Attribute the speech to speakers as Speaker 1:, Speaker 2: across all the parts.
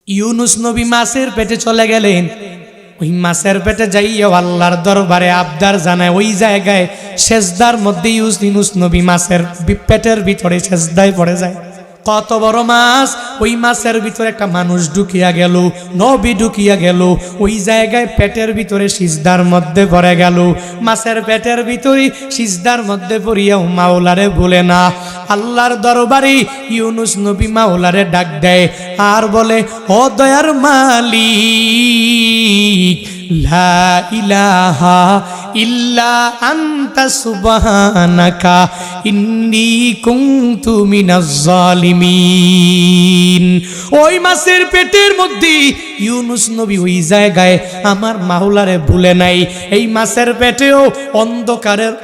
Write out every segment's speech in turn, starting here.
Speaker 1: ইউনুস নবী মাছের পেটে চলে গেলেন। ওই মাছের পেটে যাইয়া আল্লাহর দরবারে আবদার জানায়। ওই জায়গায় সেজদার মধ্যে ইউনুস নবী মাছের পেটের ভিতরে সেজদায় পড়ে যায়। কত বড় মাছ! ওই মাছের ভিতরে একটা মানুষ ঢুকিয়া গেল, নবী ঢুকিয়া গেল। ওই জায়গায় পেটের ভিতরে সিজদার মধ্যে পড়ে গেল। মাছের পেটের ভিতরে সিজদার মধ্যে পড়িয়াও মাওলারে ভুলে না। আল্লাহর দরবারে ইউনুস নবী মাওলারে ডাক দেয় আর বলে, ও দয়ার মালিক, লা ইলাহা ইল্লা আনতা সুবহানাকা ইন্নী কুনতু মিনাজ জালিমিন। ওই মাছের পেটের মধ্যে ইউনুস নবী ওই জায়গায় আমার মাওলারে ভুলে নাই। এই মাছের পেটেও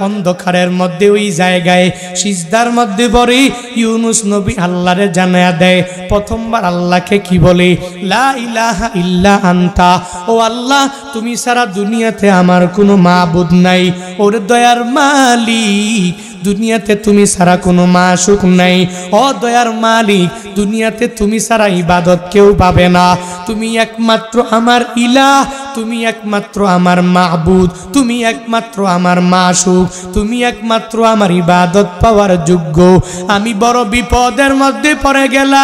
Speaker 1: অন্ধকারের মধ্যে ওই জায়গায় সিজদার মধ্যে পড়ে ইউনুস নবী আল্লাহরে জানায়া দেয়। প্রথমবার আল্লাহকে কি বলে? লা ইলাহা ইল্লা আনতা, ও আল্লাহ তুমি সারা দুনিয়াতে আমার কোনো মাবুদ নাই। ওর দয়ার মালিক, দুনিয়াতে তুমি সারা কোনো মাশুক নাই। ও দয়ার মালিক, দুনিয়াতে তুমি সারা ইবাদত কেউ পাবে না। তুমি একমাত্র আমার ইলাহ, তুমি একমাত্র আমার মাবুদ, তুমি একমাত্র আমার মাশুক, তুমি একমাত্র আমার ইবাদত পাওয়ার যোগ্য। আমি বড় বিপদের মধ্যে পড়ে গেলাম,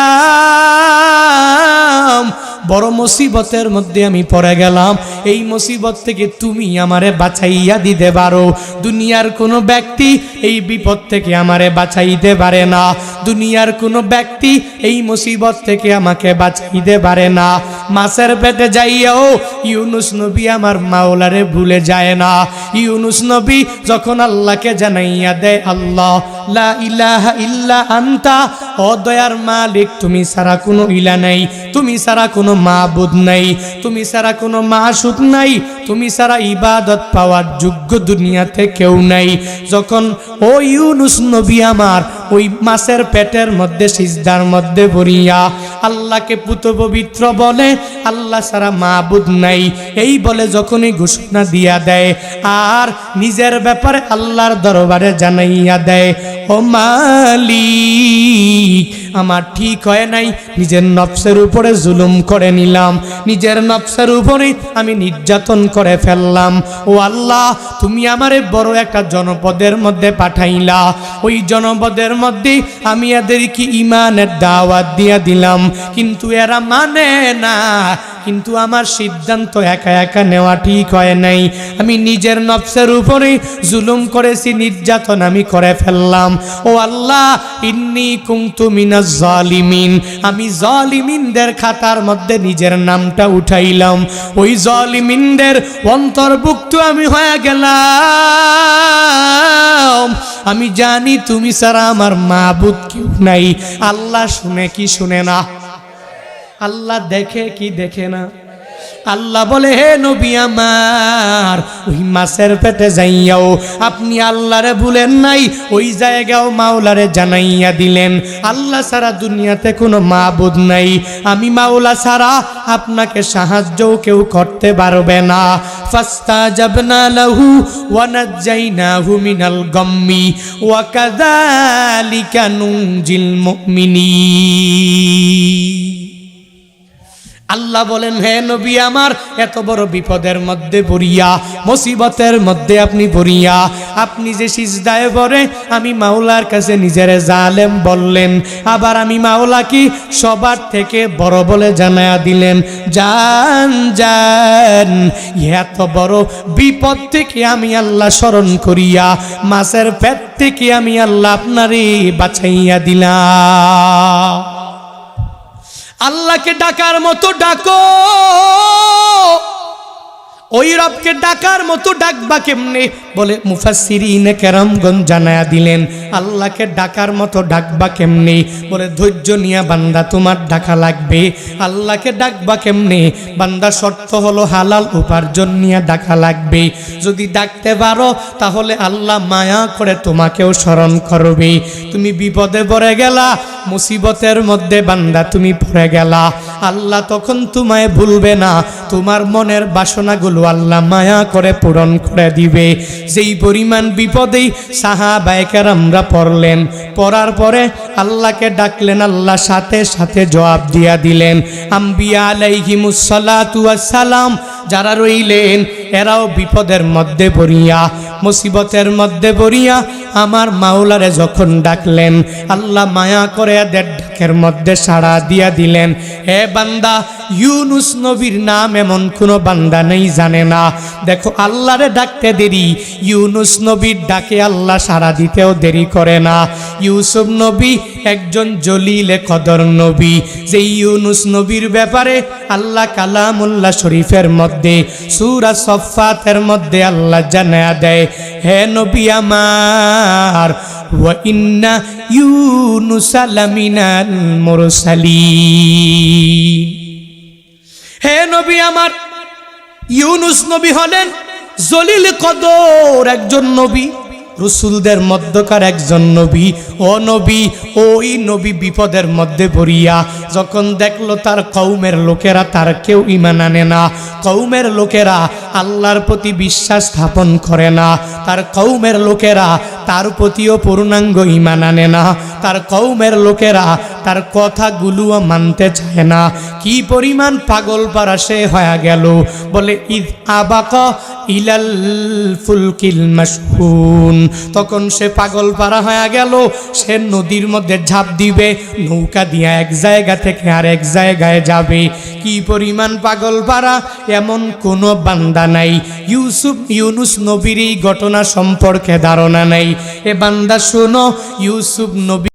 Speaker 1: বড় মুসিবতের মধ্যে আমি পড়ে গেলাম। এই মুসিবত থেকে তুমি আমারে বাঁচাইয়া দিতে পারো। দুনিয়ার কোনো ব্যক্তি এই বিপদ থেকে আমারে বাঁচাইতে পারে না। দুনিয়ার কোনো ব্যক্তি এই মুসিবত থেকে আমাকে বাঁচাইতে পারে না। মাছের পেটে যাইয়াও ইউনুস নবী আমার মাওলারে ভুলে যায় না। ইউনুস নবী যখন আল্লাহকে জানাইয়া দেয়, আল্লাহ লা ইলাহা ইল্লা আনতা, ও দয়ার মালিক তুমি ছাড়া কোনো ইলা নাই, তুমি ছাড়া কোনো মাবুদ নাই, তুমি ছাড়া কোনো মাশুক নাই, তুমি ছাড়া ইবাদত পাওয়ার যোগ্য দুনিয়াতে কেউ নাই। যখন ও ইউনুস নবী আমার ওই মাছের পেটের মধ্যে সিজদার মধ্যে পড়িয়া আল্লাহকে পুত পবিত্র বলে, আল্লাহ ছাড়া মাবুদ নাই এই বলে যখনই ঘোষণা দিয়া দেয় আর নিজের ব্যাপারে আল্লাহর দরবারে জানাইয়া দেয়, ও মালিক আমার ঠিক হয় নাই, নিজের নফসের উপরে জুলুম করে নিলাম, নিজের নফসের উপরে আমি নির্যাতন করে ফেললাম। ও আল্লাহ তুমি আমারে বড় একটা জনপদের মধ্যে পাঠাইলা। ওই জনপদের মধ্যে আমি এদেরকে ঈমানের দাওয়াত দিয়া দিলাম, কিন্তু এরা মানে না। কিন্তু আমার সিদ্ধান্ত একা একা নেওয়া ঠিক হয় নাই। আমি নিজের নফসের উপরে জুলুম করেছি, নির্যাতন আমি করে ফেললাম। ও আল্লাহ ইন্নী কুনতু মিনাজ জালিমিন, আমি জালিমিনদের খাতার মধ্যে নিজের নামটা উঠাইলাম। ওই জালিমিনদের অন্তর্ভুক্ত আমি হয়ে গেলাম। আমি জানি তুমি ছাড়া আমার মাবুদ কেউ নাই। আল্লাহ শুনে কি শুনে না? আল্লাহ দেখে কি দেখে না? আল্লাহ বলে, হে নবী আমার, ওই মাছের পেটে যাইয়াও আপনি আল্লাহরে ভুলেন নাই। ওই জায়গাও মাওলারে জানাইয়া দিলেন, আল্লাহ ছাড়া দুনিয়াতে কোনো মাবুদ নাই। আমি মাওলা ছাড়া আপনাকে সাহায্যও কেউ করতে পারবে না। ফাস্তাজাবনা লাহু ওয়া নাজ্জাইনাহু মিনাল গাম্মি ওয়া কাযালিকা নুনজিল মুমিনিন। আল্লাহ বলেন, হে নবী আমার, এত বড় বিপদের মধ্যে পড়িয়া, মুসিবতের মধ্যে আপনি পড়িয়া আপনি যে সিজদায় পড়ে আমি মাওলার কাছে নিজের জালেম বললেন, আবার আমি মাওলা কি সবার থেকে বড় বলে জানায়া দিলেন। জান জান, এত বড় বিপদ থেকে আমি আল্লাহ স্মরণ করিয়া মাছের পেট থেকে আমি আল্লাহ আপনারে বাঁচাইয়া দিলাম। আল্লাহকে ডাকার মতো ডাকো, ওই রবকে ডাকার মতো ডাকবা কেমনে? বলে মুফাসসিরিনে কেরামগণ জানায়া দিলেন, আল্লাহকে ডাকার মতো ডাকবা কেমনে? বলে ধৈর্য নিয়া বান্দা তোমার ডাকা লাগবে। আল্লাহকে ডাকবা কেমনে? বান্দা শর্ত হলো হালাল উপার্জন নিয়ে ডাকা লাগবে। যদি ডাকতে পারো তাহলে আল্লাহ মায়া করে তোমাকেও স্মরণ করবে। তুমি বিপদে পড়ে গেলা, মুসিবতের মধ্যে বান্দা তুমি পড়ে গেলা, আল্লাহ তখন তোমায় ভুলবে না। তোমার মনের বাসনাগুলো চাওয়াগুলো আল্লাহ মায়া করে পূরণ করে দিবে। যেই পরিমাণ বিপদেই সাহাবায়ে কেরামরা পড়লেন, পড়ার পরে আল্লাহকে ডাকলেন, আল্লাহ সাথে সাথে জবাব দিয়া দিলেন। আম্বিয়া আলাইহিমুস সালাতু ওয়াস সালাম যারা রইলেন এরাও বিপদের মধ্যে পড়িয়া, মুসিবতের মধ্যে পড়িয়া আমার মাওলারে যখন ডাকলেন, আল্লাহ মায়া করে এদের ডাকের মধ্যে সাড়া দিয়া দিলেন। হে বান্দা, ইউনুস নবীর নাম এমন কোনো বান্দা নেই জানে না। দেখো আল্লাহরে ডাকতে দেরি, ইউনুস নবীর ডাকে আল্লাহ সাড়া দিতেও দেরি করে না। ইউসুফ নবী একজন জলিলে কদর নবী, যে ইউনুস নবীর ব্যাপারে আল্লাহ কালামুল্লাহ শরীফের মধ্যে সূরা সফফাতের মধ্যে আল্লাহ জানায়া দেয়, হে নবী আমার, ওয়া ইন্না ইউনুসা লামিনাল মুরসালিন। হে নবী আমার, ইউনুস নবী হলেন জলিল কদর একজন নবী, রসুলদের মধ্যকার একজন নবী। ও নবী, ওই নবী বিপদের মধ্যে পড়িয়া যখন দেখলো তার কওমের লোকেরা তার কেউ ঈমান আনে না, কওমের লোকেরা আল্লাহর প্রতি বিশ্বাস স্থাপন করে না, তার কওমের লোকেরা তার প্রতিও পূর্ণাঙ্গ ঈমান আনে না, তার কওমের লোকেরা তার কথাগুলোও মানতে চায় না, কি পরিমাণ পাগল পারা সে হয়ে গেল। বলে ইদ আবাকা ইলাল ফুলকিল মাশহুন, তখন সে পাগল পারা হয়ে গেল। সে নদীর মধ্যে ঝাঁপ দিবে, নৌকা দিয়ে এক জায়গা থেকে আরেক জায়গায় যাবে। কি পরিমাণ পাগল পারা, এমন কোনো বান্দা নাই ইউনুস নবীর এই ঘটনা সম্পর্কে ধারণা নাই। এ বান্দা শোনো, ইউসুফ নবী